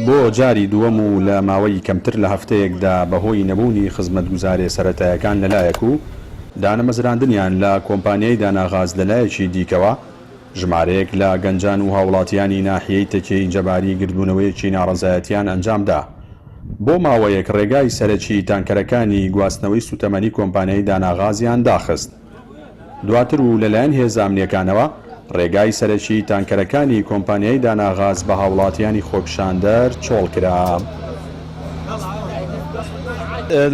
بۆ جاری دووەم و لە ماوەی کەمتر لە هەفتەیەکدا بەهۆی نەبوونی خزمەتگوزارێ سەرەتایەکان لەلایەک و دانەمەزراندنیان لە کۆمپانیای داناغاز لەلایەکی دیکەوە ژمارەیەک لە گەنجان و هاوڵاتیانی ناحیەی تەکێی جەباری گردبوونەوەیەکی ناڕەزایەتیان ئەنجامدا. بۆ ماوەیەک ڕێگای سەرەکی تانکەرەکانی گواستنەوەی سوتەمەنی کۆمپانیای داناغازیان داخست. دواتر و لەلایەن هێزانامنیەکانەوە ڕێگای سەرەکی تانکەرەکانی کۆمپانیای داناغاز بە هاوڵاتیانی خۆپیشاندەر چۆڵ کرا.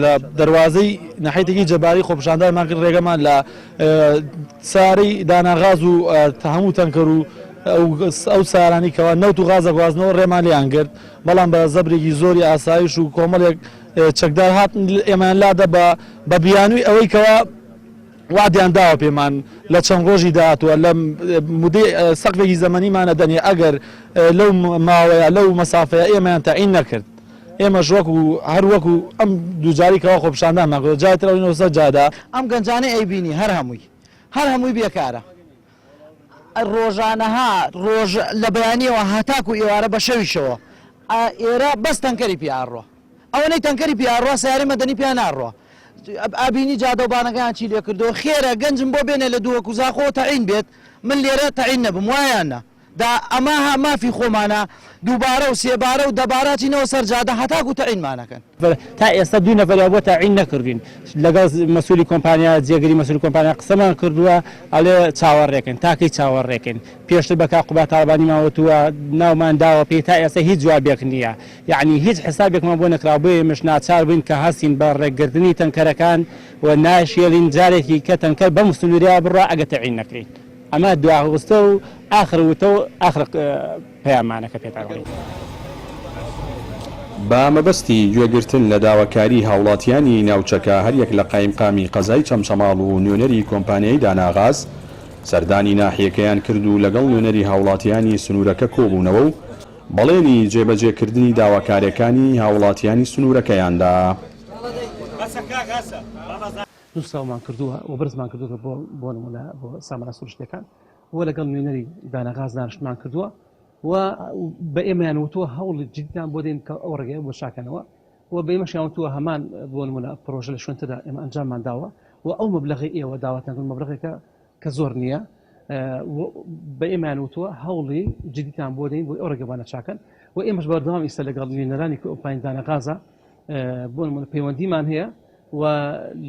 لە دەواازەی ناحیەتێکی جەباری خۆپیشاندەرمان کرد ڕێگەمان لە ساری داناغاز و هەموو تەنکەر و ئەو سارانی کەەوە نەوت و غازە گوازنەوە ڕێمان لیان کرد، بەڵام بە زەبرێکی زۆری ئاسایش و کۆمەڵێک چەکدار هات ئێمان لادا بە بیانووی ئەوەی کەەوە وادیان داوە پێمان لە چەند ڕۆژی داهاتوە لە مودەی سەقفێکی زەمەنیمانە دەنێ ئەگەر لەو ماوەیە لەو مەسافەیە ئێمەیان تەعین نەکرد. ئێمەش وەکو هەر وەکو ئەم دووجاریکەوە خۆپیشاندانمان کرد جاترەوەی 900 جادا ئەم گەنجانەی ئەیبینی هەر هەمووی بێکارە. ڕۆژانەها ڕۆژ لە بەیانیەوە هەتاکو ئێوارە بە شەویشەوە ئێرە بەس تەنکەری پیاڕۆ ئەوەی تەنکەری پیاڕۆ سیاری مەدەنی پیان ناڕۆ ئابینی جادەوبانەکان چی لێ کردەوە خێرە گەنجم بۆ بێنێ لە دووە کوزاخۆ تەعین بێت من لێرە تەعین نەبم وایانە دا ئەماها مافی خۆمانە دووبارە و سێبارە و دەبارەچینەوە سەرجادە هەتاکو تەعینمانەکەن تا ئێستا دوو نەفەر بۆ تەعین نەکردین لەگەڵ مەسوولی کۆمپانیا جێگەری مەسوولی کۆمپانیا قسەمان کردووە ئەڵێ چاوەڕێکن تاکەی چاوەڕێکن پێشتر بە کاقوبات تاڵبانی ماوەتووە ناومان داوە پێی تا ئێستا هیچ جوابێک نییە یعنی هیچ حسابێکمان بۆ نەکرا بۆیە مش ناچار بووین کە هەستین بە ڕێکگرتنی تەنکەرەکان و ناشێڵین جارێکی کە تەنکەر بەم سنووریا بڕە ئەگە تەعین نەکرێت ئەمە دواغستە و ئاخر پەیامانەکە پێتاڵی. بە مەبەستی گوێگرتن لە داواکاری هاوڵاتیانی ناوچەکە هەریەک لە قایمقامی قەزای چەمچەماڵ و نوێنەری کۆمپانیای داناغاز سەردانی ناحیەکەیان کرد و لەگەڵ نوێنەری هاوڵاتیانی سنوورەکە کۆبوونەوە و بەڵێنی جێبەجێکردنی داواکاریەکانی هاوڵاتیانی سنوورەکەیاندا. نووسراومان کردووە و بەرزمان کردووە بۆ نمونە بۆ سامانە سروشتەکان وە لەگەڵ نوێنەری داناغاز دانیشتمان کردووە و بە ئێمەیان وتووە هەوڵ جدیان بۆ دێن کە ئەو ڕێگەیە بۆ شاکەنەوە و بە ئێمەشیان وتووە هەمان بۆ نمونە پرۆژە لە شوێنتەدا ئێمە ئەنجاممان داوە و ئەو مەبلەغی ئێوە داواتان مەبلەغێکە کە زۆر نییە بە ئێمەیان وتووە هەوڵی جدیتان بۆ دەین بۆ ئەو ڕێگەبانە چاکەن و ئێمەش بەردەوام ئیستا لەگەڵ نوێنەرانی کۆمپانیای داناغازە بۆ نمونە پەیوەندیمان هەیە و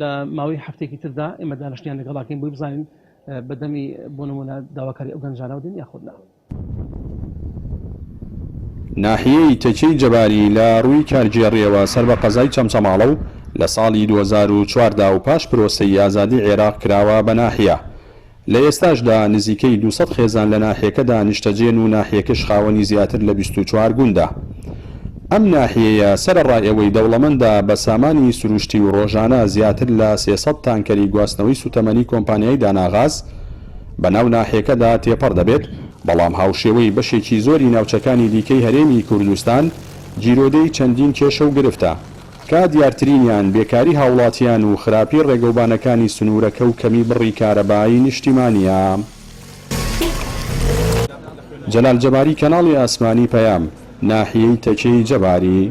لە ماوەی هەفتێکی تردا ئێمە دانیشتیان لەگەڵاکەین بۆی بزانین بەدەمی بۆ نمونە داواکاری ئەو گەنجانەوە دێن یاخودنا. ناحیەی تەکەی جەباری لە ڕووی کارگێڕیەوە سەر بە قەزای چەمچەماڵە و لە ساڵی 2004دا و پاش پرۆسەی ئازادی عێراق کراوە بە ناحیە. لە ئێستاشدا نزیکەی 200 خێزان لە ناحیەکەدا نیشتەجێن و ناحیەکەش خاوەنی زیاتر لە 24 گوندە. ئەم ناحیەیە سەرڕای ئەوەی دەوڵەمەندە بە سامانی سروشتی و ڕۆژانە زیاتر لە 300 تانکەری گواستنەوەی سوتەمەنی کۆمپانیای داناغاز بەناو ناحیەکەدا تێپەڕ دەبێت، بەڵام هاوشێوەی بەشێکی زۆری ناوچەکانی دیکەی هەرێمی کوردستان جیرۆدەی چەندین کێشە و گرفتە کە دیارترینیان بێکاری هاوڵاتیان و خراپی ڕێگەوبانەکانی سنوورەکە و کەمی بڕی کارەبایی نیشتیمانیە. جەلال جەباری، کەناڵی ئاسمانی پەیام، ناحیەی تەکەی جەباری.